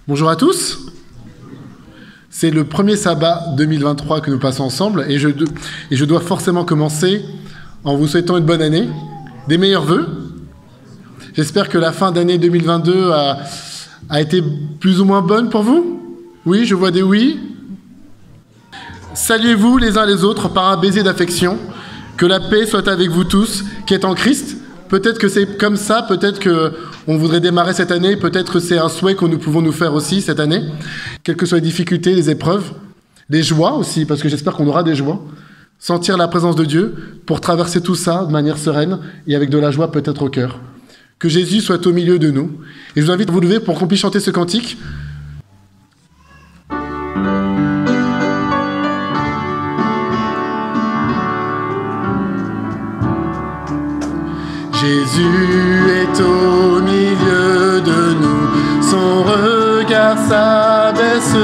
Bonjour à tous. C'est le premier sabbat 2023 que nous passons ensemble et je dois forcément commencer en vous souhaitant une bonne année, des meilleurs vœux. J'espère que la fin d'année 2022 a été plus ou moins bonne pour vous. Oui, je vois des oui. Saluez-vous les uns les autres par un baiser d'affection. Que la paix soit avec vous tous qui êtes en Christ. Peut-être que c'est comme ça, peut-être qu'on voudrait démarrer cette année, peut-être que c'est un souhait que nous pouvons nous faire aussi cette année. Quelles que soient les difficultés, les épreuves, les joies aussi, parce que j'espère qu'on aura des joies. Sentir la présence de Dieu pour traverser tout ça de manière sereine et avec de la joie peut-être au cœur. Que Jésus soit au milieu de nous. Et je vous invite à vous lever pour qu'on puisse chanter ce cantique. Jésus est au milieu de nous, son regard s'abaisse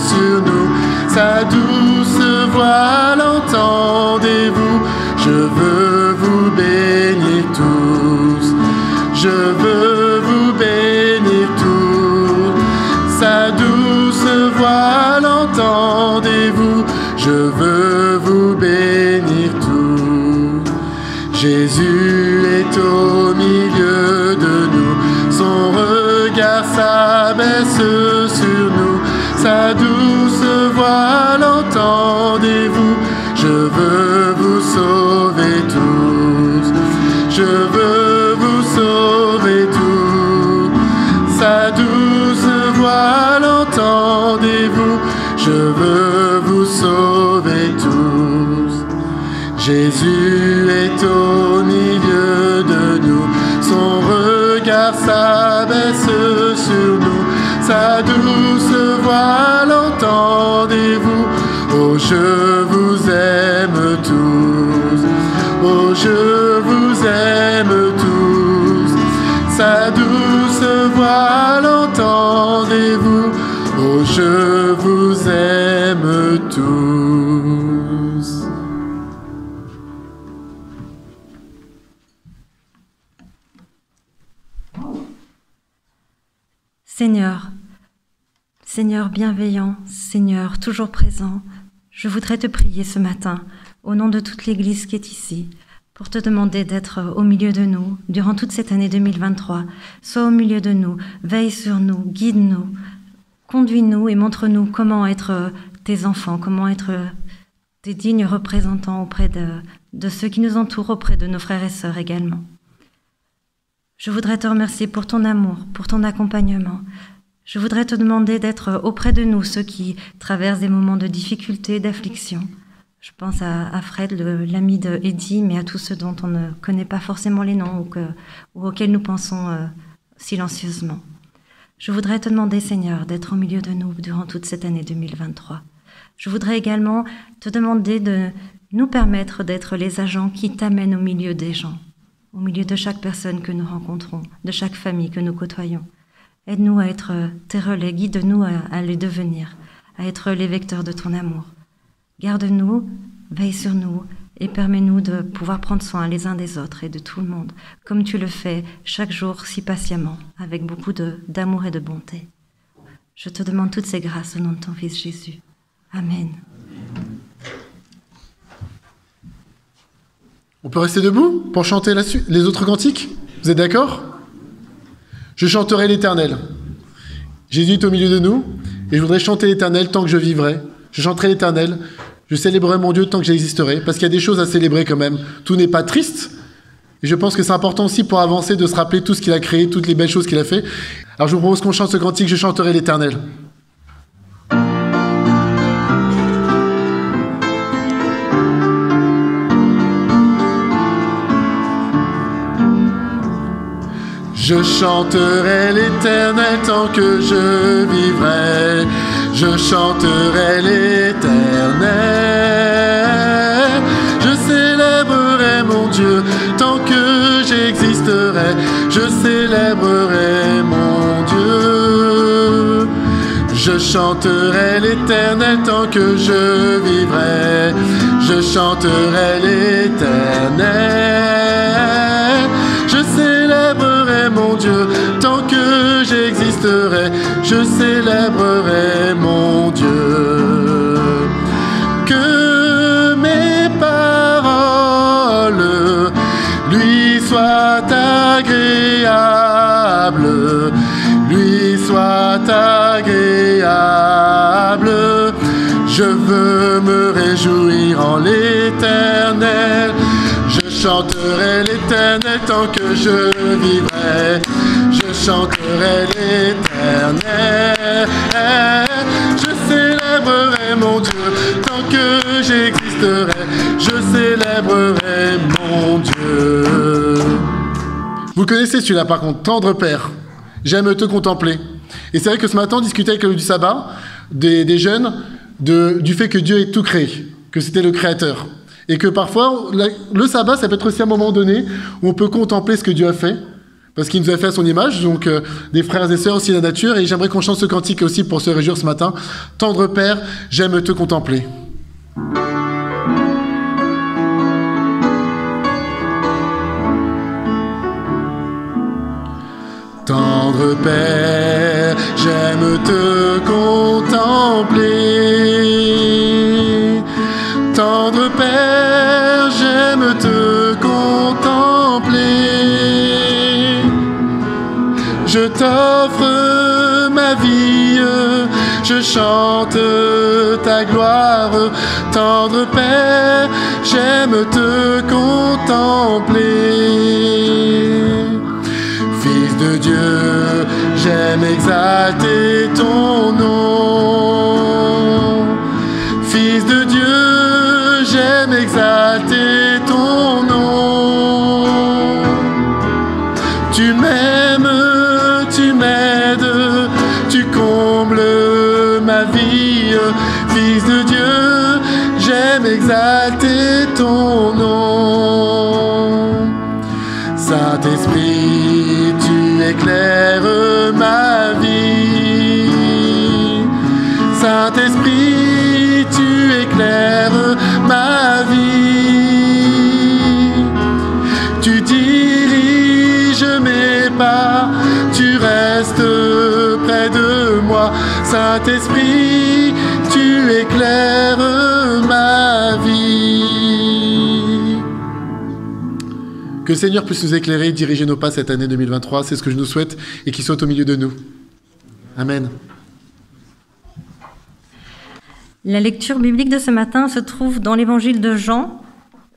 sur nous, sa douce voix l'entendez-vous, je veux vous bénir tous, je veux vous bénir tous, sa douce voix l'entendez-vous, je veux vous bénir tous. Jésus est au milieu de nous, son regard s'abaisse sur nous, sa douce voix l'entendez-vous, je veux vous sauver tous, je veux vous sauver tous, sa douce voix l'entendez-vous, je veux vous sauver tous. Jésus est au milieu de nous, son regard s'abaisse sur nous, sa douce voix l'entendez-vous, oh je vous aime tous, oh je vous aime tous, sa douce voix l'entendez-vous, oh je vous aime tous. Seigneur, Seigneur bienveillant, Seigneur toujours présent, je voudrais te prier ce matin, au nom de toute l'Église qui est ici, pour te demander d'être au milieu de nous, durant toute cette année 2023. Sois au milieu de nous, veille sur nous, guide-nous, conduis-nous et montre-nous comment être tes enfants, comment être des dignes représentants auprès de ceux qui nous entourent, auprès de nos frères et sœurs également. Je voudrais te remercier pour ton amour, pour ton accompagnement. Je voudrais te demander d'être auprès de nous, ceux qui traversent des moments de difficulté, d'affliction. Je pense à Fred, l'ami de Eddie, mais à tous ceux dont on ne connaît pas forcément les noms ou auxquels nous pensons silencieusement. Je voudrais te demander, Seigneur, d'être au milieu de nous durant toute cette année 2023. Je voudrais également te demander de nous permettre d'être les agents qui t'amènent au milieu des gens, au milieu de chaque personne que nous rencontrons, de chaque famille que nous côtoyons. Aide-nous à être tes relais, guide-nous à les devenir, à être les vecteurs de ton amour. Garde-nous, veille sur nous et permets-nous de pouvoir prendre soin les uns des autres et de tout le monde, comme tu le fais chaque jour si patiemment, avec beaucoup d'amour et de bonté. Je te demande toutes ces grâces au nom de ton Fils Jésus. Amen. On peut rester debout pour chanter les autres cantiques? Vous êtes d'accord? Je chanterai l'Éternel. Jésus est au milieu de nous et je voudrais chanter l'Éternel tant que je vivrai. Je chanterai l'Éternel, je célébrerai mon Dieu tant que j'existerai, parce qu'il y a des choses à célébrer quand même. Tout n'est pas triste. Et je pense que c'est important aussi pour avancer de se rappeler tout ce qu'il a créé, toutes les belles choses qu'il a fait. Alors je vous propose qu'on chante ce cantique, je chanterai l'Éternel. Je chanterai l'Éternel tant que je vivrai. Je chanterai l'Éternel. Je célébrerai mon Dieu tant que j'existerai. Je célébrerai mon Dieu. Je chanterai l'Éternel tant que je vivrai. Je chanterai l'Éternel. Je célébrerai mon Dieu tant que j'existerai. Je célébrerai mon Dieu. Que mes paroles lui soient agréables, lui soient agréables. Je veux me réjouir en l'Éternel. Je chanterai l'Éternel tant que je vivrai. Je chanterai l'Éternel. Je célébrerai mon Dieu tant que j'existerai. Je célébrerai mon Dieu. Vous connaissez celui-là par contre, tendre Père. J'aime te contempler. Et c'est vrai que ce matin, on discutait avec du sabbat, des jeunes, du fait que Dieu ait tout créé, que c'était le Créateur. Et que parfois, le sabbat, ça peut être aussi un moment donné où on peut contempler ce que Dieu a fait, parce qu'il nous a fait à son image, donc des frères et sœurs aussi la nature. Et j'aimerais qu'on chante ce cantique aussi pour se réjouir ce matin. Tendre Père, j'aime te contempler. Tendre Père, j'aime te contempler. Tendre Père, j'aime te contempler. Je t'offre ma vie, je chante ta gloire. Tendre Père, j'aime te contempler. Fils de Dieu, j'aime exalter ton nom. Fils de Dieu, j'aime exalter ton nom. Tu m'aimes, tu m'aides, tu combles ma vie. Fils de Dieu, j'aime exalter ton nom. Saint-Esprit, tu éclaires ma vie. Saint-Esprit, tu éclaires ma vie. Tu diriges mes pas, tu restes près de moi. Saint-Esprit, tu éclaires ma vie. Que le Seigneur puisse nous éclairer et diriger nos pas cette année 2023. C'est ce que je nous souhaite et qu'il soit au milieu de nous. Amen. La lecture biblique de ce matin se trouve dans l'évangile de Jean,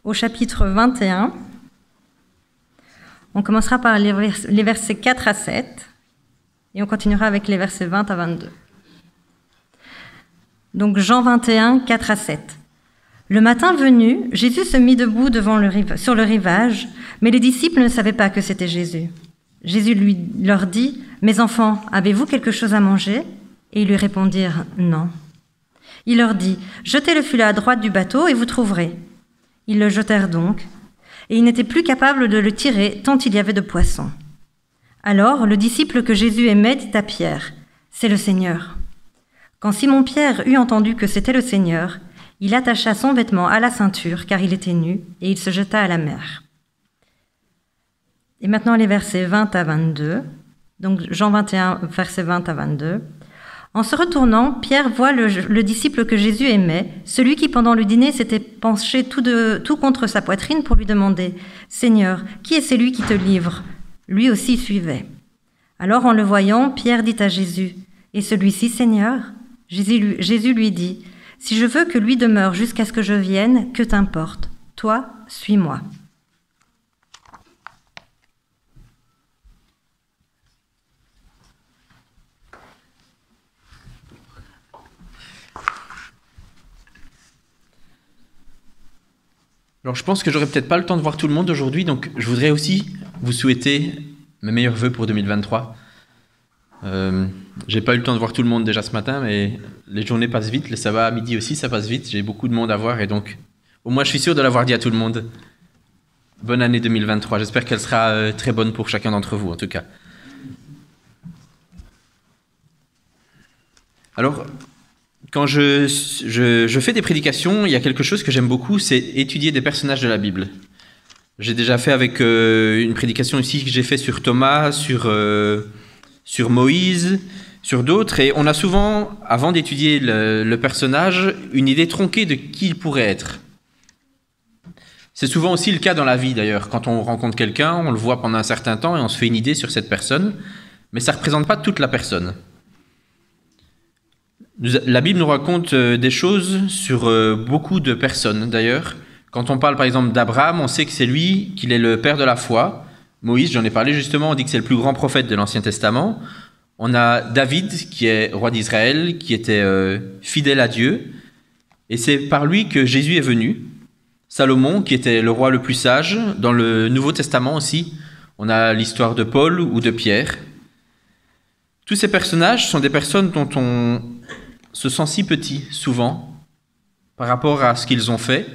au chapitre 21. On commencera par les versets 4 à 7 et on continuera avec les versets 20 à 22. Donc Jean 21, 4 à 7. Le matin venu, Jésus se mit debout sur le rivage, mais les disciples ne savaient pas que c'était Jésus. Jésus leur dit « Mes enfants, avez-vous quelque chose à manger ?» Et ils lui répondirent « Non ». Il leur dit « Jetez le filet à droite du bateau et vous trouverez. » Ils le jetèrent donc, et ils n'étaient plus capables de le tirer tant il y avait de poissons. Alors le disciple que Jésus aimait dit à Pierre « C'est le Seigneur ». Quand Simon-Pierre eut entendu que c'était le Seigneur, il attacha son vêtement à la ceinture, car il était nu, et il se jeta à la mer. Et maintenant les versets 20 à 22. Donc Jean 21, versets 20 à 22. En se retournant, Pierre voit le disciple que Jésus aimait, celui qui pendant le dîner s'était penché tout contre sa poitrine pour lui demander « Seigneur, qui est celui qui te livre ?» Lui aussi suivait. Alors en le voyant, Pierre dit à Jésus « Et celui-ci, Seigneur ?» Jésus lui dit « Si je veux que lui demeure jusqu'à ce que je vienne, que t'importe? Toi, suis-moi. » Alors je pense que j'aurai peut-être pas le temps de voir tout le monde aujourd'hui, donc je voudrais aussi vous souhaiter mes meilleurs vœux pour 2023. J'ai pas eu le temps de voir tout le monde déjà ce matin, mais les journées passent vite. Le sabbat à midi aussi, ça passe vite. J'ai beaucoup de monde à voir et donc, au moins, je suis sûr de l'avoir dit à tout le monde. Bonne année 2023. J'espère qu'elle sera très bonne pour chacun d'entre vous, en tout cas. Alors, quand je fais des prédications, il y a quelque chose que j'aime beaucoup, c'est étudier des personnages de la Bible. J'ai déjà fait avec une prédication ici que j'ai fait sur Thomas, sur Moïse, sur d'autres, et on a souvent, avant d'étudier le personnage, une idée tronquée de qui il pourrait être. C'est souvent aussi le cas dans la vie d'ailleurs. Quand on rencontre quelqu'un, on le voit pendant un certain temps et on se fait une idée sur cette personne, mais ça ne représente pas toute la personne. La Bible nous raconte des choses sur beaucoup de personnes d'ailleurs. Quand on parle par exemple d'Abraham, on sait que c'est lui, qu'il est le père de la foi. Moïse, j'en ai parlé justement, on dit que c'est le plus grand prophète de l'Ancien Testament. On a David, qui est roi d'Israël, qui était fidèle à Dieu. Et c'est par lui que Jésus est venu. Salomon, qui était le roi le plus sage. Dans le Nouveau Testament aussi, on a l'histoire de Paul ou de Pierre. Tous ces personnages sont des personnes dont on se sent si petit, souvent, par rapport à ce qu'ils ont fait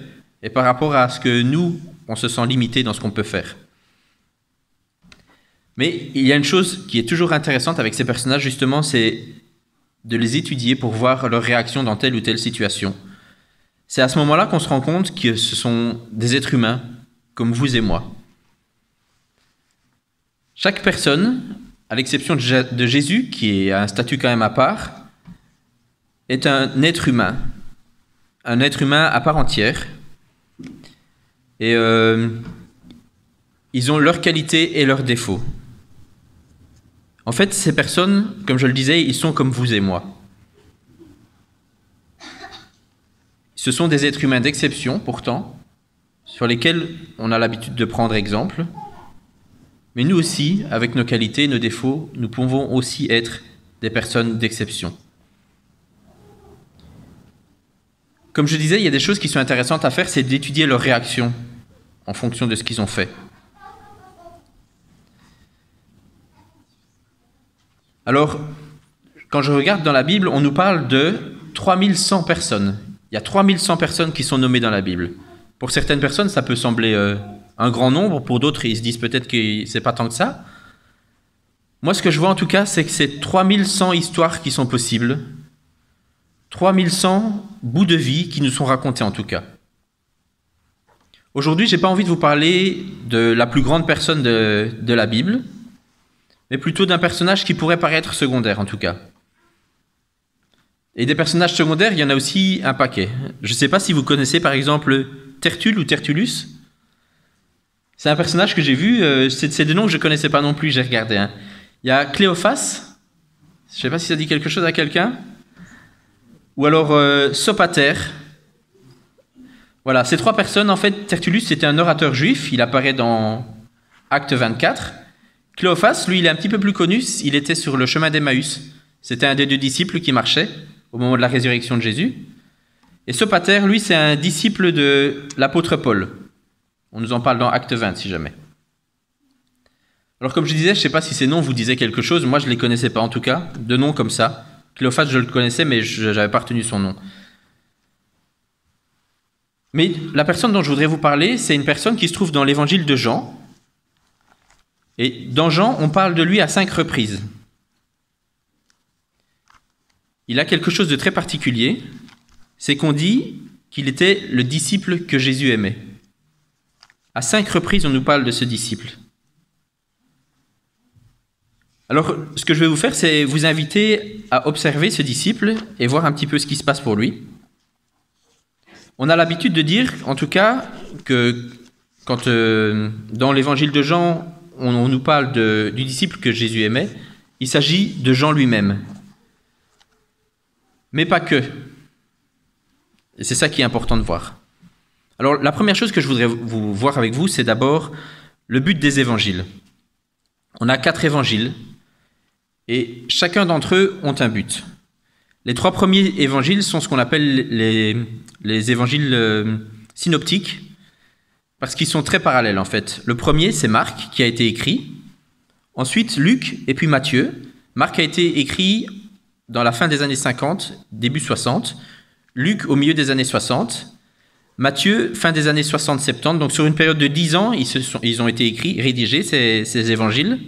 et par rapport à ce que nous, on se sent limité dans ce qu'on peut faire. Mais il y a une chose qui est toujours intéressante avec ces personnages, justement, c'est de les étudier pour voir leur réaction dans telle ou telle situation. C'est à ce moment-là qu'on se rend compte que ce sont des êtres humains, comme vous et moi. Chaque personne, à l'exception de Jésus, qui a un statut quand même à part, est un être humain à part entière. Et ils ont leurs qualités et leurs défauts. En fait, ces personnes, comme je le disais, ils sont comme vous et moi. Ce sont des êtres humains d'exception, pourtant, sur lesquels on a l'habitude de prendre exemple. Mais nous aussi, avec nos qualités, nos défauts, nous pouvons aussi être des personnes d'exception. Comme je disais, il y a des choses qui sont intéressantes à faire, c'est d'étudier leurs réactions en fonction de ce qu'ils ont fait. Alors, quand je regarde dans la Bible, on nous parle de 3100 personnes. Il y a 3100 personnes qui sont nommées dans la Bible. Pour certaines personnes, ça peut sembler un grand nombre. Pour d'autres, ils se disent peut-être que c'est pas tant que ça. Moi, ce que je vois en tout cas, c'est que c'est 3100 histoires qui sont possibles. 3100 bouts de vie qui nous sont racontés en tout cas. Aujourd'hui, je n'ai pas envie de vous parler de la plus grande personne de la Bible, mais plutôt d'un personnage qui pourrait paraître secondaire en tout cas. Et des personnages secondaires, il y en a aussi un paquet. Je ne sais pas si vous connaissez par exemple Tertulle ou Tertullus. C'est un personnage que j'ai vu, c'est des noms que je ne connaissais pas non plus, j'ai regardé. Hein. Il y a Cléophas, je ne sais pas si ça dit quelque chose à quelqu'un. Ou alors Sopater. Voilà, ces trois personnes, en fait, Tertullus, c'était un orateur juif, il apparaît dans Acte 24. Cléophas, lui, il est un petit peu plus connu, il était sur le chemin d'Emmaüs. C'était un des 2 disciples qui marchait au moment de la résurrection de Jésus. Et Sopater, lui, c'est un disciple de l'apôtre Paul. On nous en parle dans Acte 20, si jamais. Alors, comme je disais, je ne sais pas si ces noms vous disaient quelque chose, moi, je ne les connaissais pas, en tout cas, de noms comme ça. Cléophas, je le connaissais, mais je n'avais pas retenu son nom. Mais la personne dont je voudrais vous parler, c'est une personne qui se trouve dans l'évangile de Jean. Et dans Jean, on parle de lui à 5 reprises. Il a quelque chose de très particulier, c'est qu'on dit qu'il était le disciple que Jésus aimait. À 5 reprises, on nous parle de ce disciple. Alors, ce que je vais vous faire, c'est vous inviter à observer ce disciple et voir un petit peu ce qui se passe pour lui. On a l'habitude de dire, en tout cas, que quand dans l'évangile de Jean, on nous parle du disciple que Jésus aimait, il s'agit de Jean lui-même. Mais pas que. Et c'est ça qui est important de voir. Alors, la première chose que je voudrais voir avec vous, c'est d'abord le but des évangiles. On a 4 évangiles. Et chacun d'entre eux ont un but. Les 3 premiers évangiles sont ce qu'on appelle les évangiles synoptiques, parce qu'ils sont très parallèles en fait. Le premier, c'est Marc, qui a été écrit. Ensuite, Luc et puis Matthieu. Marc a été écrit dans la fin des années 50, début 60, Luc au milieu des années 60, Matthieu fin des années 60-70, donc sur une période de 10 ans, ils ont été écrits, rédigés, ces évangiles.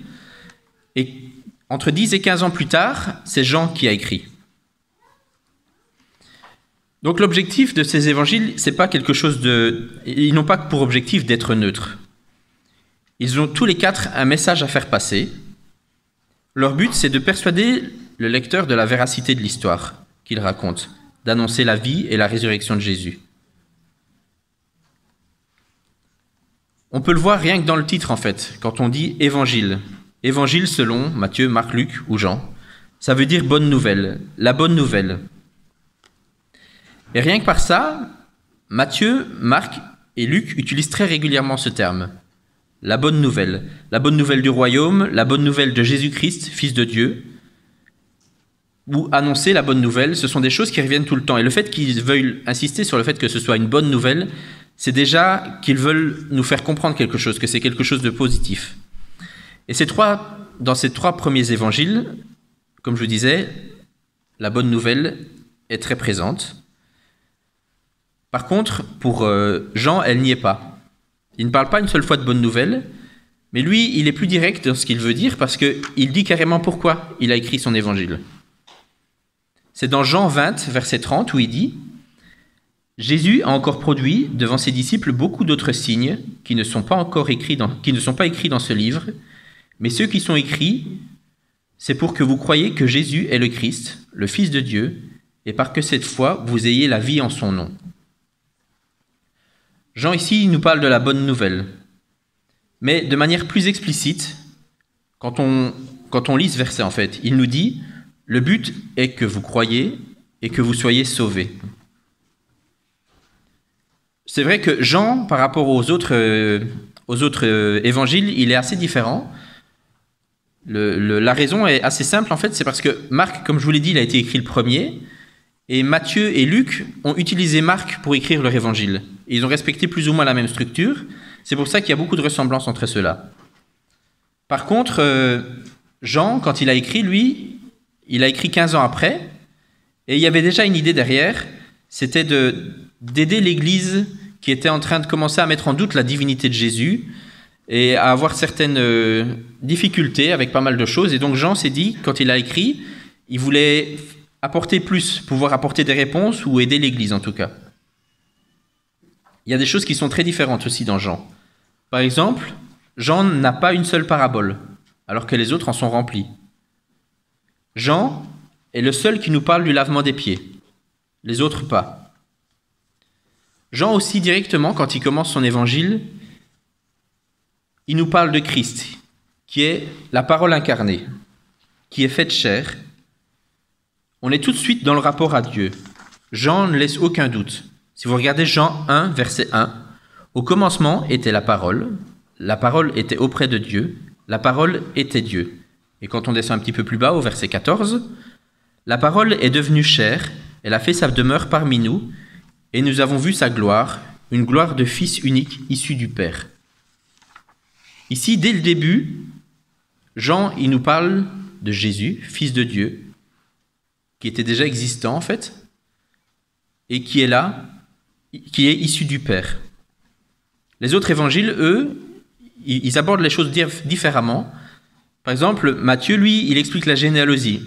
Et entre 10 et 15 ans plus tard, c'est Jean qui a écrit. Donc l'objectif de ces évangiles, c'est pas quelque chose de... Ils n'ont pas pour objectif d'être neutres. Ils ont tous les quatre un message à faire passer. Leur but, c'est de persuader le lecteur de la véracité de l'histoire qu'ils racontent, d'annoncer la vie et la résurrection de Jésus. On peut le voir rien que dans le titre, en fait, quand on dit « évangile ». Évangile selon Matthieu, Marc, Luc ou Jean. Ça veut dire « bonne nouvelle », la bonne nouvelle. Et rien que par ça, Matthieu, Marc et Luc utilisent très régulièrement ce terme. La bonne nouvelle du royaume, la bonne nouvelle de Jésus-Christ, Fils de Dieu, ou annoncer la bonne nouvelle, ce sont des choses qui reviennent tout le temps. Et le fait qu'ils veuillent insister sur le fait que ce soit une bonne nouvelle, c'est déjà qu'ils veulent nous faire comprendre quelque chose, que c'est quelque chose de positif. Et dans ces trois premiers évangiles, comme je vous disais, la bonne nouvelle est très présente. Par contre, pour Jean, elle n'y est pas. Il ne parle pas une seule fois de bonne nouvelle, mais lui, il est plus direct dans ce qu'il veut dire parce qu'il dit carrément pourquoi il a écrit son évangile. C'est dans Jean 20, verset 30, où il dit « Jésus a encore produit devant ses disciples beaucoup d'autres signes qui ne sont pas écrits dans ce livre, mais ceux qui sont écrits, c'est pour que vous croyiez que Jésus est le Christ, le Fils de Dieu, et par que cette foi, vous ayez la vie en son nom. » Jean ici nous parle de la bonne nouvelle, mais de manière plus explicite, quand on lit ce verset en fait, il nous dit « Le but est que vous croyiez et que vous soyez sauvés. » C'est vrai que Jean, par rapport aux autres évangiles, il est assez différent. La raison est assez simple en fait, c'est parce que Marc, comme je vous l'ai dit, il a été écrit le premier, et Matthieu et Luc ont utilisé Marc pour écrire leur évangile. Et ils ont respecté plus ou moins la même structure. C'est pour ça qu'il y a beaucoup de ressemblances entre ceux-là. Par contre, Jean, quand il a écrit, lui, il a écrit 15 ans après. Et il y avait déjà une idée derrière. C'était d'aider l'Église qui était en train de commencer à mettre en doute la divinité de Jésus et à avoir certaines difficultés avec pas mal de choses. Et donc Jean s'est dit, quand il a écrit, il voulait pouvoir apporter des réponses ou aider l'Église en tout cas. Il y a des choses qui sont très différentes aussi dans Jean. Par exemple, Jean n'a pas une seule parabole, alors que les autres en sont remplis. Jean est le seul qui nous parle du lavement des pieds, les autres pas. Jean aussi directement, quand il commence son évangile, il nous parle de Christ, qui est la parole incarnée, qui est faite chair. On est tout de suite dans le rapport à Dieu. Jean ne laisse aucun doute. Si vous regardez Jean 1, verset 1, « Au commencement était la parole était auprès de Dieu, la parole était Dieu. » Et quand on descend un petit peu plus bas, au verset 14, « La parole est devenue chair, elle a fait sa demeure parmi nous, et nous avons vu sa gloire, une gloire de Fils unique issu du Père. » Ici, dès le début, Jean, il nous parle de Jésus, Fils de Dieu, qui était déjà existant en fait, et qui est là, qui est issu du Père. Les autres évangiles, eux, ils abordent les choses différemment. Par exemple, Matthieu, lui, il explique la généalogie.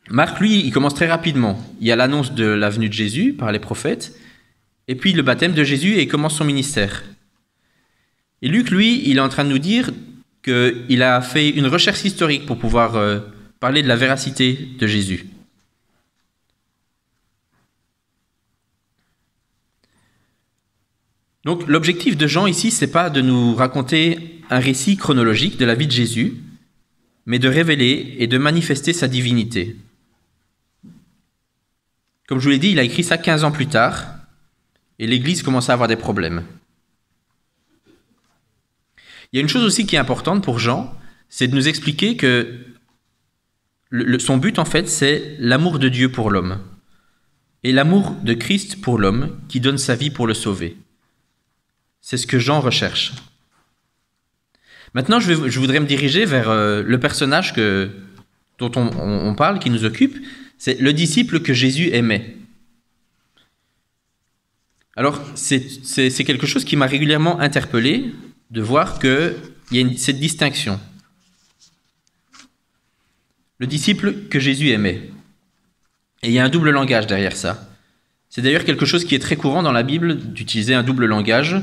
Marc, lui, il commence très rapidement. Il y a l'annonce de la venue de Jésus par les prophètes, et puis le baptême de Jésus, et il commence son ministère. Et Luc, lui, il est en train de nous dire qu'il a fait une recherche historique pour pouvoir parler de la véracité de Jésus. Donc l'objectif de Jean ici, c'est pas de nous raconter un récit chronologique de la vie de Jésus, mais de révéler et de manifester sa divinité. Comme je vous l'ai dit, il a écrit ça 15 ans plus tard, et l'Église commence à avoir des problèmes. Il y a une chose aussi qui est importante pour Jean, c'est de nous expliquer que son but, en fait, c'est l'amour de Dieu pour l'homme, et l'amour de Christ pour l'homme qui donne sa vie pour le sauver. C'est ce que Jean recherche. Maintenant, je voudrais me diriger vers le personnage dont on parle, qui nous occupe. C'est le disciple que Jésus aimait. Alors, c'est quelque chose qui m'a régulièrement interpellé, de voir qu'il y a cette distinction. Le disciple que Jésus aimait. Et il y a un double langage derrière ça. C'est d'ailleurs quelque chose qui est très courant dans la Bible, d'utiliser un double langage.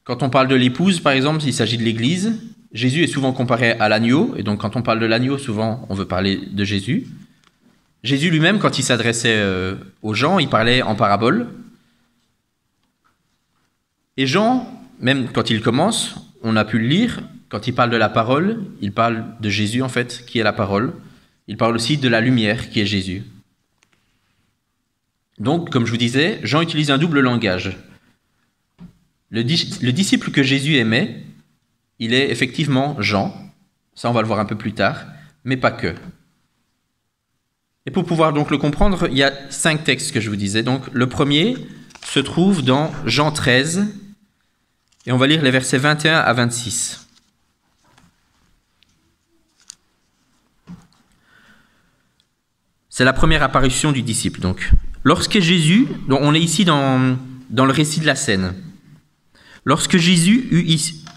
Quand on parle de l'épouse, par exemple, il s'agit de l'Église. Jésus est souvent comparé à l'agneau, et donc quand on parle de l'agneau, souvent on veut parler de Jésus. Jésus lui-même, quand il s'adressait aux gens, il parlait en parabole. Et Jean, même quand il commence, on a pu le lire, quand il parle de la parole, il parle de Jésus en fait, qui est la parole. Il parle aussi de la lumière, qui est Jésus. Donc, comme je vous disais, Jean utilise un double langage. Le disciple que Jésus aimait, il est effectivement Jean. Ça, on va le voir un peu plus tard, mais pas que. Et pour pouvoir donc le comprendre, il y a 5 textes que je vous disais. Donc, le premier se trouve dans Jean 13, et on va lire les versets 21 à 26. C'est la première apparition du disciple, donc. Lorsque Jésus, donc on est ici dans le récit de la scène, lorsque Jésus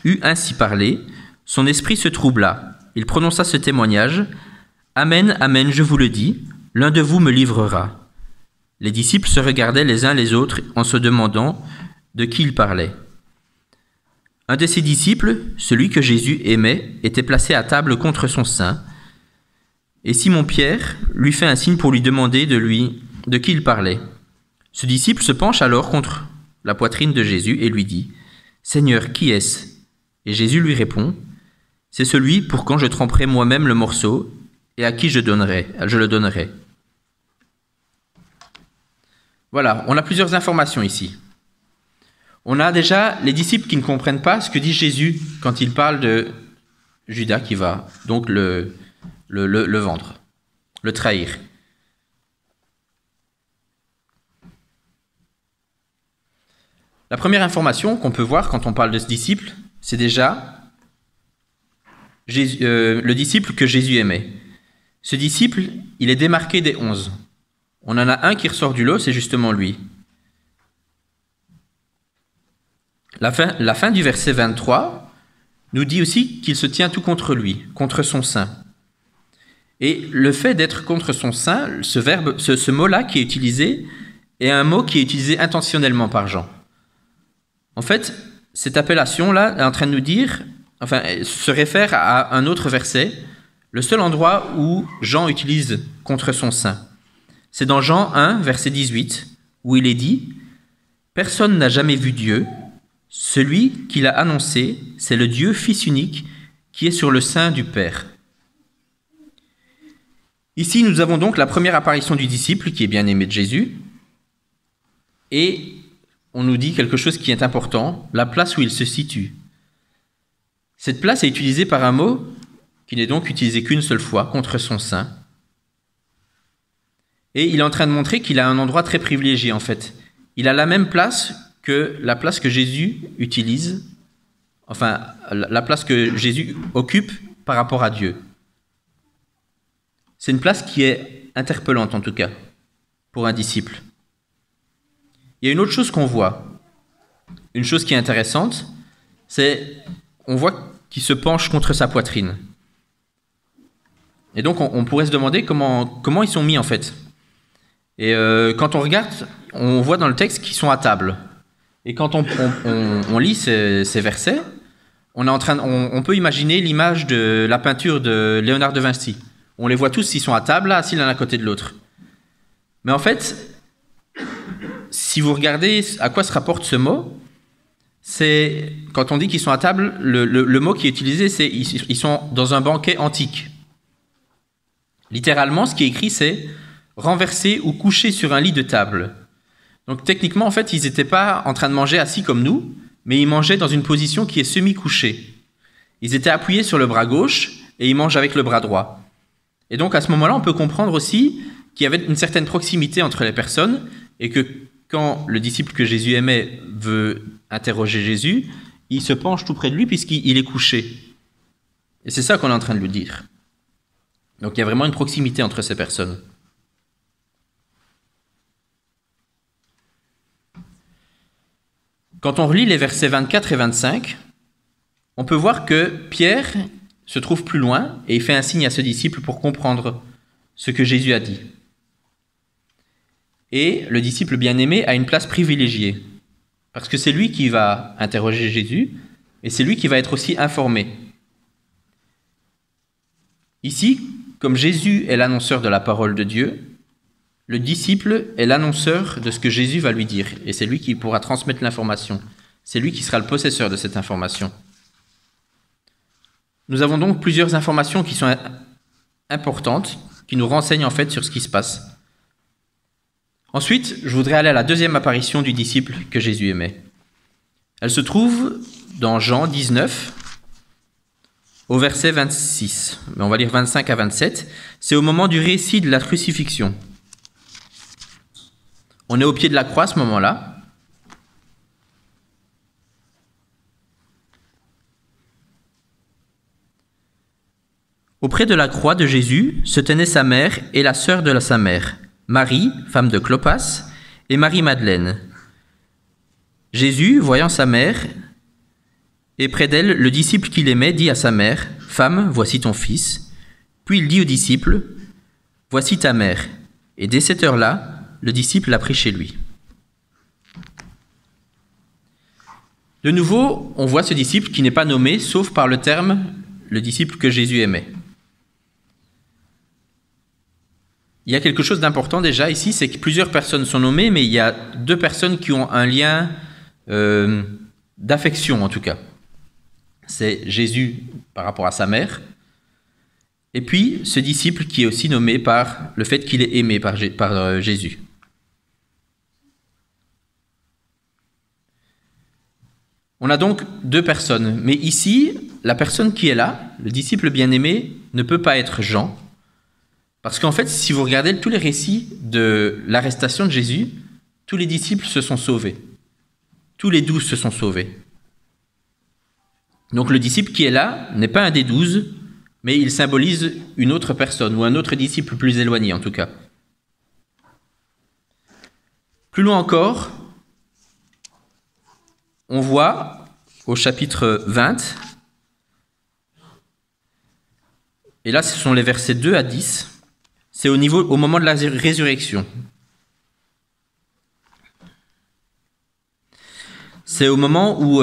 eut ainsi parlé, son esprit se troubla. Il prononça ce témoignage, « Amen, amen, je vous le dis, l'un de vous me livrera. » Les disciples se regardaient les uns les autres en se demandant de qui il parlait. Un de ses disciples, celui que Jésus aimait, était placé à table contre son sein, et Simon-Pierre lui fait un signe pour lui demander de qui il parlait. Ce disciple se penche alors contre la poitrine de Jésus et lui dit, « Seigneur, qui est-ce » Et Jésus lui répond, « C'est celui pour quand je tremperai moi-même le morceau et à qui je le donnerai. » Voilà, on a plusieurs informations ici. On a déjà les disciples qui ne comprennent pas ce que dit Jésus quand il parle de Judas qui va donc le vendre, le trahir. La première information qu'on peut voir quand on parle de ce disciple, c'est déjà le disciple que Jésus aimait. Ce disciple, il est démarqué des 11. On en a un qui ressort du lot, c'est justement lui. La fin du verset 23 nous dit aussi qu'il se tient tout contre lui, contre son sein. Et le fait d'être contre son sein, ce mot-là qui est utilisé, est un mot qui est utilisé intentionnellement par Jean. En fait, cette appellation-là est en train de nous dire, se réfère à un autre verset, le seul endroit où Jean utilise contre son sein. C'est dans Jean 1, verset 18, où il est dit « Personne n'a jamais vu Dieu. Celui qui l'a annoncé, c'est le Dieu Fils unique qui est sur le sein du Père. » Ici, nous avons donc la première apparition du disciple qui est bien aimé de Jésus. Et on nous dit quelque chose qui est important, la place où il se situe. Cette place est utilisée par un mot qui n'est donc utilisé qu'une seule fois, contre son sein. Et il est en train de montrer qu'il a un endroit très privilégié en fait. Il a la même place que la place que Jésus utilise, la place que Jésus occupe par rapport à Dieu. C'est une place qui est interpellante en tout cas, pour un disciple. Il y a une autre chose qu'on voit, une chose qui est intéressante, c'est on voit qu'il se penche contre sa poitrine. Et donc on pourrait se demander comment ils sont mis en fait. Et quand on regarde, on voit dans le texte qu'ils sont à table. Et quand on lit ces versets, on peut imaginer l'image de la peinture de Léonard de Vinci. On les voit tous, ils sont à table, là, assis l'un à côté de l'autre. Mais en fait, si vous regardez à quoi se rapporte ce mot, c'est quand on dit qu'ils sont à table, le mot qui est utilisé, c'est ils sont dans un banquet antique. Littéralement, ce qui est écrit, c'est renversés ou couchés sur un lit de table. Donc techniquement, en fait, ils n'étaient pas en train de manger assis comme nous, mais ils mangeaient dans une position qui est semi-couchée. Ils étaient appuyés sur le bras gauche et ils mangent avec le bras droit. Et donc à ce moment-là, on peut comprendre aussi qu'il y avait une certaine proximité entre les personnes et que quand le disciple que Jésus aimait veut interroger Jésus, il se penche tout près de lui puisqu'il est couché. Et c'est ça qu'on est en train de lui dire. Donc il y a vraiment une proximité entre ces personnes. Quand on relit les versets 24 et 25, on peut voir que Pierre se trouve plus loin et il fait un signe à ce disciple pour comprendre ce que Jésus a dit. Et le disciple bien-aimé a une place privilégiée, parce que c'est lui qui va interroger Jésus et c'est lui qui va être aussi informé. Ici, comme Jésus est l'annonceur de la parole de Dieu, le disciple est l'annonceur de ce que Jésus va lui dire, et c'est lui qui pourra transmettre l'information. C'est lui qui sera le possesseur de cette information. Nous avons donc plusieurs informations qui sont importantes, qui nous renseignent en fait sur ce qui se passe. Ensuite, je voudrais aller à la deuxième apparition du disciple que Jésus aimait. Elle se trouve dans Jean 19, au verset 26. On va lire 25 à 27. C'est au moment du récit de la crucifixion. On est au pied de la croix à ce moment-là. Auprès de la croix de Jésus se tenaient sa mère et la sœur de sa mère, Marie, femme de Clopas, et Marie-Madeleine. Jésus, voyant sa mère, et près d'elle le disciple qu'il aimait, dit à sa mère, « Femme, voici ton fils. » Puis il dit au disciple, « Voici ta mère. » Et dès cette heure-là, le disciple l'a pris chez lui. De nouveau, on voit ce disciple qui n'est pas nommé, sauf par le terme « le disciple que Jésus aimait ». Il y a quelque chose d'important déjà ici, c'est que plusieurs personnes sont nommées, mais il y a deux personnes qui ont un lien d'affection en tout cas. C'est Jésus par rapport à sa mère, et puis ce disciple qui est aussi nommé par le fait qu'il est aimé par Jésus. On a donc deux personnes, mais ici, la personne qui est là, le disciple bien-aimé, ne peut pas être Jean, parce qu'en fait, si vous regardez tous les récits de l'arrestation de Jésus, tous les disciples se sont sauvés. Tous les 12 se sont sauvés. Donc le disciple qui est là n'est pas un des 12, mais il symbolise une autre personne, ou un autre disciple plus éloigné en tout cas. Plus loin encore, on voit au chapitre 20, et là ce sont les versets 2 à 10, c'est au moment de la résurrection. C'est au moment où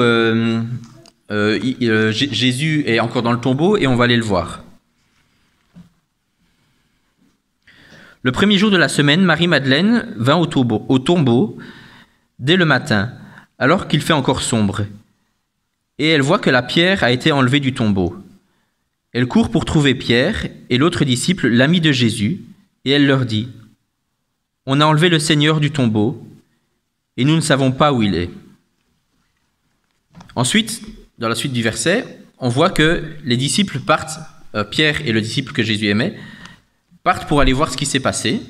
Jésus est encore dans le tombeau et on va aller le voir. Le premier jour de la semaine, Marie-Madeleine vint au tombeau dès le matin, alors qu'il fait encore sombre, et elle voit que la pierre a été enlevée du tombeau. Elle court pour trouver Pierre et l'autre disciple, l'ami de Jésus, et elle leur dit, « On a enlevé le Seigneur du tombeau, et nous ne savons pas où il est. » Ensuite, dans la suite du verset, on voit que les disciples partent, Pierre et le disciple que Jésus aimait, partent pour aller voir ce qui s'est passé.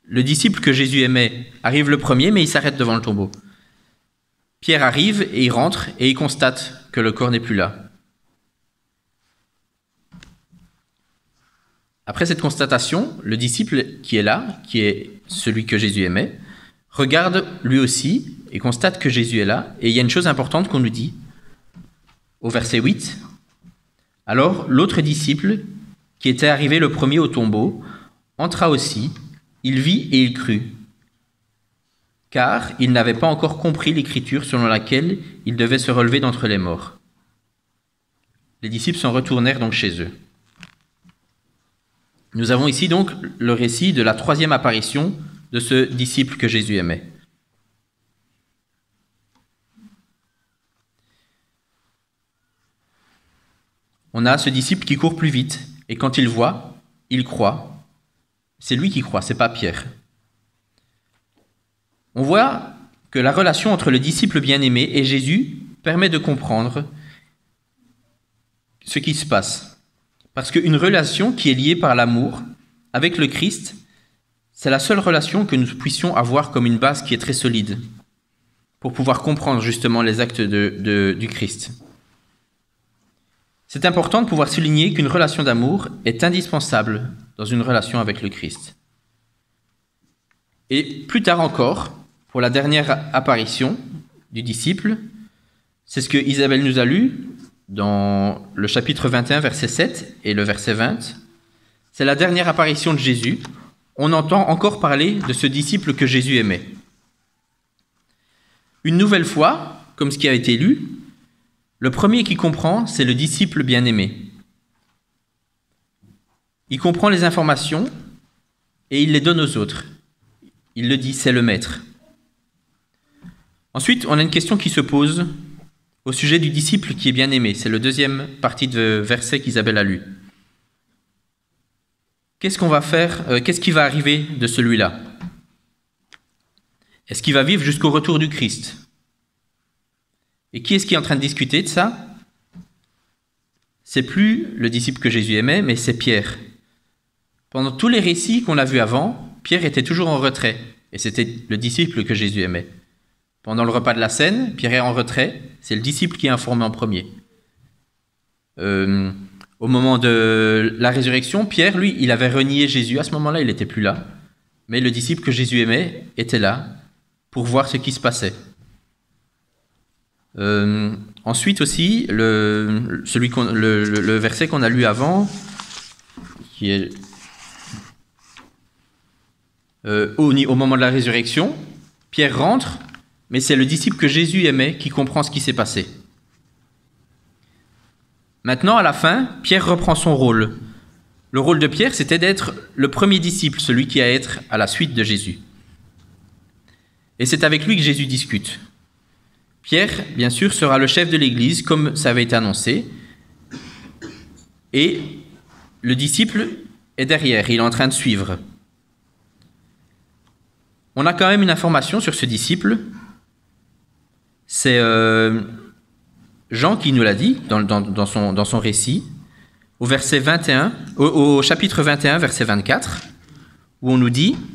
Le disciple que Jésus aimait arrive le premier, mais il s'arrête devant le tombeau. Pierre arrive et il rentre et il constate que le corps n'est plus là. Après cette constatation, le disciple qui est là, qui est celui que Jésus aimait, regarde lui aussi et constate que Jésus est là. Et il y a une chose importante qu'on nous dit au verset 8. « Alors l'autre disciple, qui était arrivé le premier au tombeau, entra aussi, il vit et il crut, car il n'avait pas encore compris l'écriture selon laquelle il devait se relever d'entre les morts. » Les disciples s'en retournèrent donc chez eux. Nous avons ici donc le récit de la troisième apparition de ce disciple que Jésus aimait. On a ce disciple qui court plus vite, et quand il voit, il croit. C'est lui qui croit, c'est pas Pierre. On voit que la relation entre le disciple bien-aimé et Jésus permet de comprendre ce qui se passe. Parce qu'une relation qui est liée par l'amour avec le Christ, c'est la seule relation que nous puissions avoir comme une base qui est très solide pour pouvoir comprendre justement les actes du Christ. C'est important de pouvoir souligner qu'une relation d'amour est indispensable dans une relation avec le Christ. Et plus tard encore, pour la dernière apparition du disciple, c'est ce que Isabelle nous a lu dans le chapitre 21, verset 7 et le verset 20. C'est la dernière apparition de Jésus. On entend encore parler de ce disciple que Jésus aimait. Une nouvelle fois, comme ce qui a été lu, le premier qui comprend, c'est le disciple bien-aimé. Il comprend les informations et il les donne aux autres. Il le dit, c'est le maître. Ensuite, on a une question qui se pose au sujet du disciple qui est bien-aimé. C'est le deuxième partie de verset qu'Isabelle a lu. Qu'est-ce qu'on va faire? Qu'est-ce qui va arriver de celui-là? Est-ce qu'il va vivre jusqu'au retour du Christ? Et qui est-ce qui est en train de discuter de ça? C'est plus le disciple que Jésus aimait, mais c'est Pierre. Pendant tous les récits qu'on a vus avant, Pierre était toujours en retrait, et c'était le disciple que Jésus aimait. Pendant le repas de la scène, Pierre est en retrait, c'est le disciple qui est informé en premier. Au moment de la résurrection, Pierre, lui, il avait renié Jésus. À ce moment-là, il n'était plus là. Mais le disciple que Jésus aimait était là pour voir ce qui se passait. Ensuite aussi, le verset qu'on a lu avant, qui est au moment de la résurrection, Pierre rentre, mais c'est le disciple que Jésus aimait qui comprend ce qui s'est passé. Maintenant, à la fin, Pierre reprend son rôle. Le rôle de Pierre, c'était d'être le premier disciple, celui qui allait être à la suite de Jésus. Et c'est avec lui que Jésus discute. Pierre, bien sûr, sera le chef de l'Église, comme ça avait été annoncé. Et le disciple est derrière, il est en train de suivre. On a quand même une information sur ce disciple. C'est Jean qui nous l'a dit dans son récit, au chapitre 21, verset 24, où on nous dit «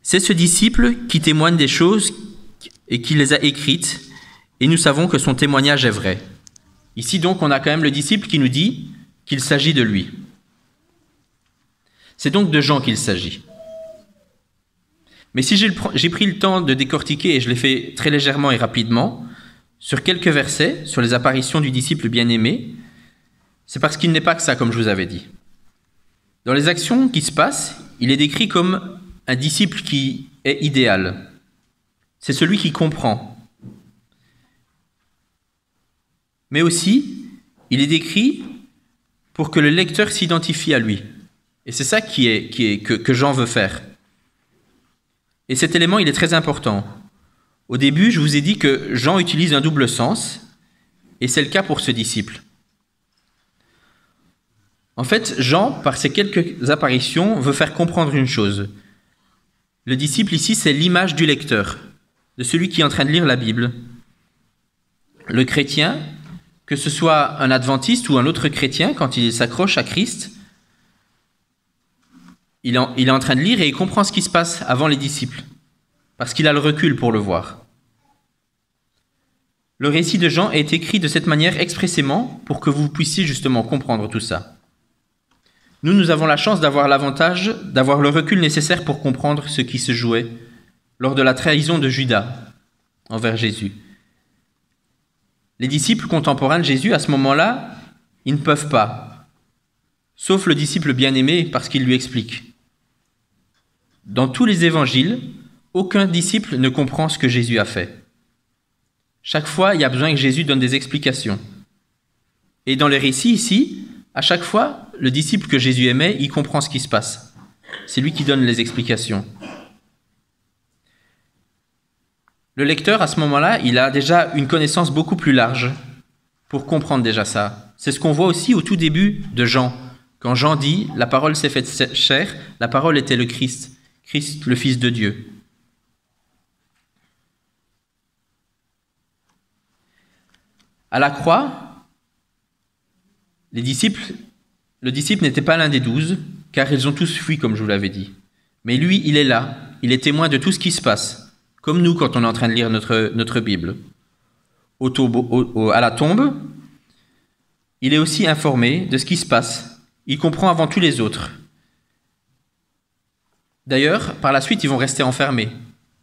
C'est ce disciple qui témoigne des choses et qui les a écrites, et nous savons que son témoignage est vrai. » Ici donc, on a quand même le disciple qui nous dit qu'il s'agit de lui. C'est donc de Jean qu'il s'agit. Mais si j'ai pris le temps de décortiquer, et je l'ai fait très légèrement et rapidement, sur quelques versets, sur les apparitions du disciple bien-aimé, c'est parce qu'il n'est pas que ça, comme je vous avais dit. Dans les actions qui se passent, il est décrit comme un disciple qui est idéal. C'est celui qui comprend. Mais aussi, il est décrit pour que le lecteur s'identifie à lui. Et c'est ça que Jean veut faire. Et cet élément, il est très important. Au début, je vous ai dit que Jean utilise un double sens, et c'est le cas pour ce disciple. En fait, Jean, par ces quelques apparitions, veut faire comprendre une chose. Le disciple ici, c'est l'image du lecteur, de celui qui est en train de lire la Bible. Le chrétien, que ce soit un adventiste ou un autre chrétien, quand il s'accroche à Christ, il est en train de lire et il comprend ce qui se passe avant les disciples, parce qu'il a le recul pour le voir. Le récit de Jean est écrit de cette manière expressément pour que vous puissiez justement comprendre tout ça. Nous avons la chance d'avoir l'avantage d'avoir le recul nécessaire pour comprendre ce qui se jouait lors de la trahison de Judas envers Jésus. Les disciples contemporains de Jésus, à ce moment-là, ils ne peuvent pas, sauf le disciple bien-aimé parce qu'il lui explique. Dans tous les évangiles, aucun disciple ne comprend ce que Jésus a fait. Chaque fois, il y a besoin que Jésus donne des explications. Et dans les récits ici, à chaque fois, le disciple que Jésus aimait, il comprend ce qui se passe. C'est lui qui donne les explications. Le lecteur, à ce moment-là, il a déjà une connaissance beaucoup plus large pour comprendre déjà ça. C'est ce qu'on voit aussi au tout début de Jean. Quand Jean dit « La parole s'est faite chair », la parole était le Christ, Christ le Fils de Dieu. À la croix, le disciple n'était pas l'un des 12, car ils ont tous fui, comme je vous l'avais dit. Mais lui, il est là, il est témoin de tout ce qui se passe, comme nous quand on est en train de lire notre Bible. à la tombe, il est aussi informé de ce qui se passe. Il comprend avant tous les autres. D'ailleurs, par la suite, ils vont rester enfermés.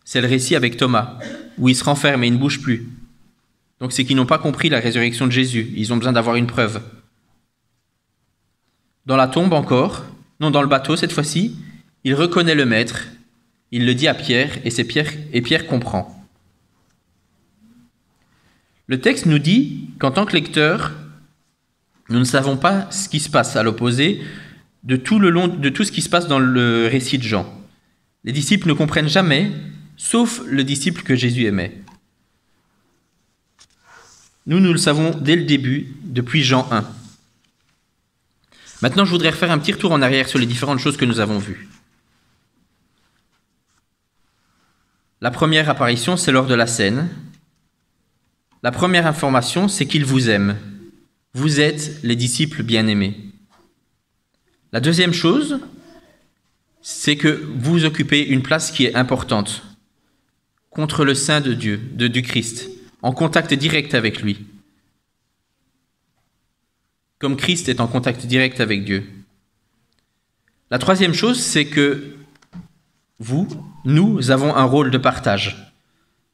C'est le récit avec Thomas, où il se renferme et il ne bouge plus. Donc c'est qu'ils n'ont pas compris la résurrection de Jésus. Ils ont besoin d'avoir une preuve. Dans la tombe encore, non, dans le bateau cette fois-ci, il reconnaît le Maître. Il le dit à Pierre et Pierre comprend. Le texte nous dit qu'en tant que lecteur, nous ne savons pas ce qui se passe à l'opposé de tout ce qui se passe dans le récit de Jean. Les disciples ne comprennent jamais, sauf le disciple que Jésus aimait. Nous le savons dès le début, depuis Jean 1. Maintenant, je voudrais refaire un petit retour en arrière sur les différentes choses que nous avons vues. La première apparition, c'est lors de la scène. La première information, c'est qu'il vous aime. Vous êtes les disciples bien-aimés. La deuxième chose, c'est que vous occupez une place qui est importante, contre le sein de Dieu, du Christ, en contact direct avec lui. Comme Christ est en contact direct avec Dieu. La troisième chose, c'est que nous avons un rôle de partage.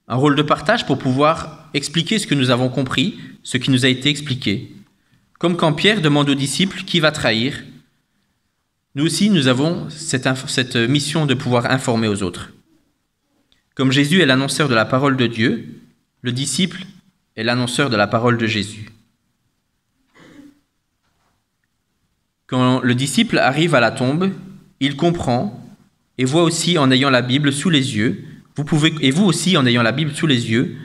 Un rôle de partage pour pouvoir expliquer ce que nous avons compris, ce qui nous a été expliqué. Comme quand Pierre demande aux disciples qui va trahir, nous aussi nous avons cette mission de pouvoir informer aux autres. Comme Jésus est l'annonceur de la parole de Dieu, le disciple est l'annonceur de la parole de Jésus. Quand le disciple arrive à la tombe, il comprend et voit aussi en ayant la Bible sous les yeux, vous aussi en ayant la Bible sous les yeux,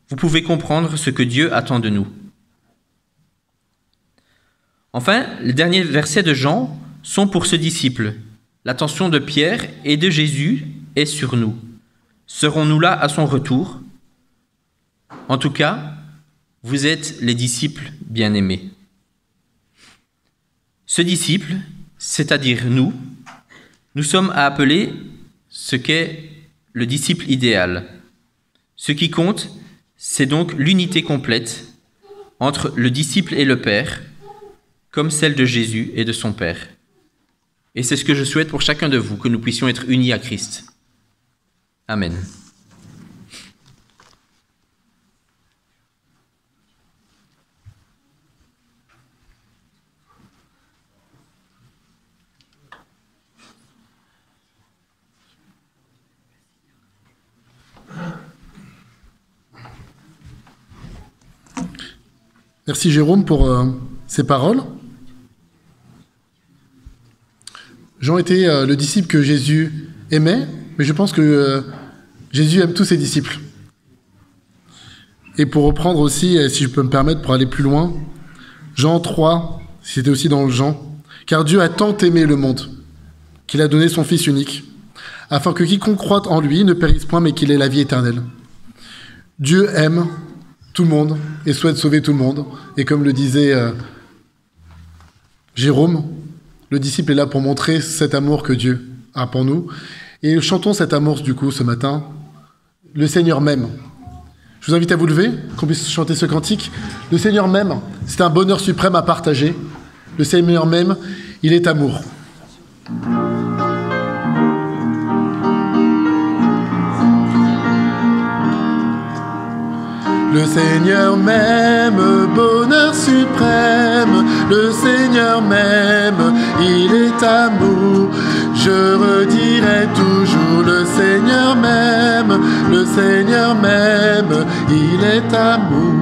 vous pouvez comprendre ce que Dieu attend de nous. Enfin, les derniers versets de Jean sont pour ce disciple. L'attention de Pierre et de Jésus est sur nous. Serons-nous là à son retour? En tout cas, vous êtes les disciples bien-aimés. Ce disciple, c'est-à-dire nous sommes à appeler ce qu'est le disciple idéal. Ce qui compte, c'est donc l'unité complète entre le disciple et le Père, comme celle de Jésus et de son Père. Et c'est ce que je souhaite pour chacun de vous, que nous puissions être unis à Christ. Amen. Merci Jérôme pour ces paroles. Jean était le disciple que Jésus aimait, mais je pense que Jésus aime tous ses disciples. Et pour reprendre aussi, si je peux me permettre, pour aller plus loin, Jean 3, c'était aussi dans le Jean, « Car Dieu a tant aimé le monde, qu'il a donné son Fils unique, afin que quiconque croit en lui ne périsse point, mais qu'il ait la vie éternelle. » Dieu aime tout le monde et souhaite sauver tout le monde. Et comme le disait Jérôme, le disciple est là pour montrer cet amour que Dieu a pour nous. Et chantons cet amour du coup ce matin. Le Seigneur m'aime. Je vous invite à vous lever, qu'on puisse chanter ce cantique. Le Seigneur m'aime, c'est un bonheur suprême à partager. Le Seigneur m'aime, il est amour. Le Seigneur m'aime, bonheur suprême. Le Seigneur m'aime, il est amour. Je redirai toujours, le Seigneur m'aime. Le Seigneur m'aime, il est amour.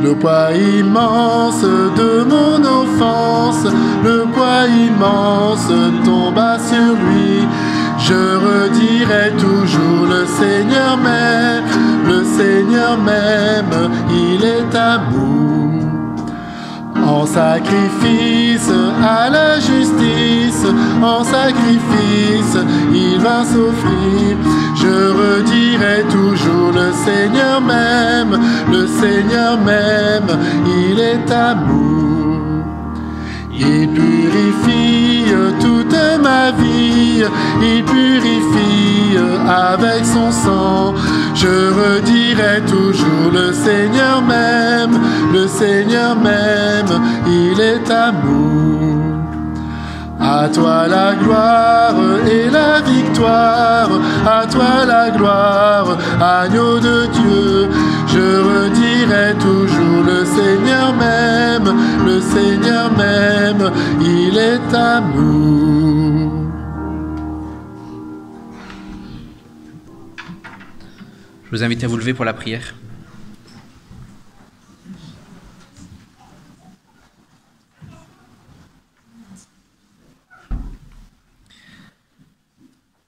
Le poids immense de mon offense, le poids immense tomba sur lui. Je redirai toujours, le Seigneur m'aime, le Seigneur m'aime, il est amour. En sacrifice à la justice, en sacrifice, il va s'offrir. Je redirai toujours, le Seigneur m'aime, le Seigneur m'aime, il est amour. Il purifie toute ma vie, il purifie avec son sang. Je redirai toujours le Seigneur m'aime, il est amour. À toi la gloire et la victoire, à toi la gloire, agneau de Dieu. Je redirai toujours le Seigneur m'aime, il est amour. Je vous invite à vous lever pour la prière.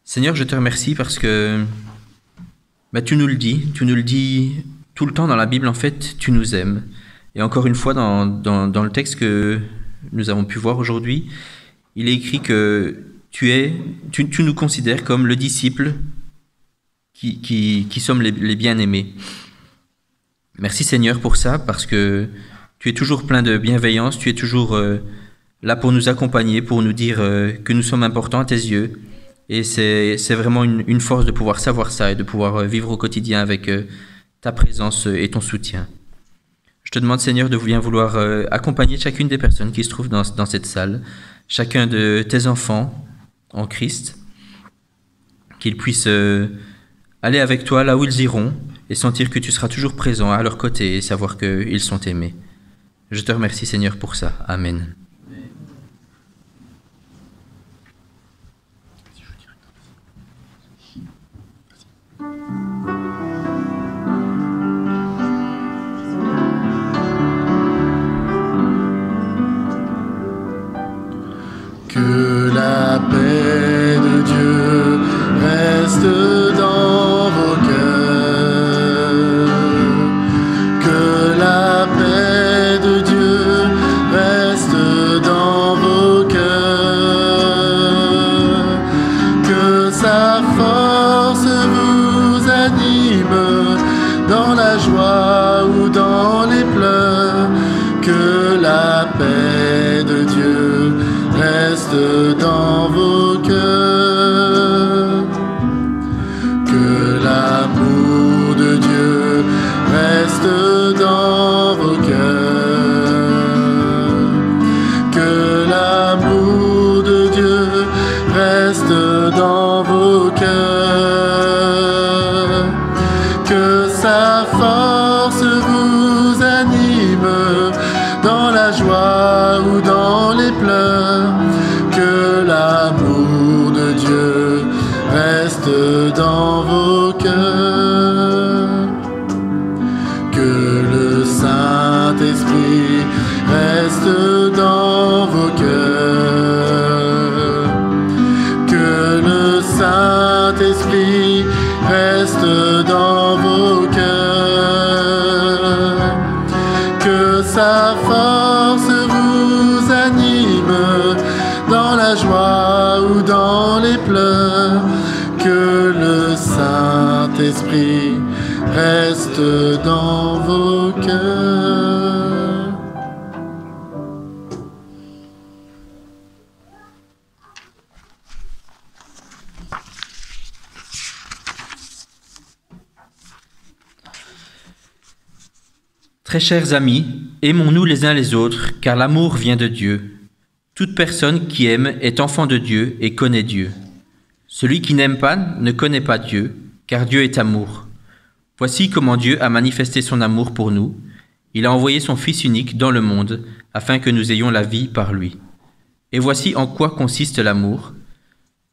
Seigneur, je te remercie parce que tu nous le dis tout le temps dans la Bible, en fait, tu nous aimes. Et encore une fois, dans le texte que nous avons pu voir aujourd'hui, il est écrit que tu nous considères comme le disciple qui sommes les bien-aimés. Merci Seigneur pour ça, parce que tu es toujours plein de bienveillance, tu es toujours là pour nous accompagner, pour nous dire que nous sommes importants à tes yeux. Et c'est vraiment une force de pouvoir savoir ça et de pouvoir vivre au quotidien avec ta présence et ton soutien. Je te demande Seigneur de bien vouloir accompagner chacune des personnes qui se trouvent dans cette salle, chacun de tes enfants en Christ, qu'ils puissent aller avec toi là où ils iront et sentir que tu seras toujours présent à leur côté et savoir qu'ils sont aimés. Je te remercie Seigneur pour ça. Amen. Que la paix de Dieu reste dans vos cœurs. Que la paix de Dieu reste dans vos cœurs. Que sa force vous anime dans la joie ou dans les pleurs. Que la paix de Dieu reste dans vos cœurs. Que l'amour de Dieu reste dans vos cœurs. Que l'amour de Dieu reste dans vos cœurs. Que sa force vous anime dans la joie ou dans les pleurs. Que l'amour de Dieu reste dans vos cœurs. Que le Saint-Esprit reste dans vos cœurs. Que le Saint-Esprit reste dans vos cœurs. Que sa force vous anime dans la joie ou dans les pleurs. Que le Saint-Esprit reste dans vos cœurs. Très chers amis, aimons-nous les uns les autres, car l'amour vient de Dieu. Toute personne qui aime est enfant de Dieu et connaît Dieu. Celui qui n'aime pas ne connaît pas Dieu, car Dieu est amour. Voici comment Dieu a manifesté son amour pour nous. Il a envoyé son Fils unique dans le monde, afin que nous ayons la vie par lui. Et voici en quoi consiste l'amour.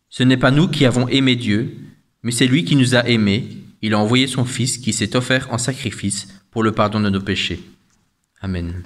Ce n'est pas nous qui avons aimé Dieu, mais c'est lui qui nous a aimés. Il a envoyé son Fils qui s'est offert en sacrifice pour le pardon de nos péchés. Amen.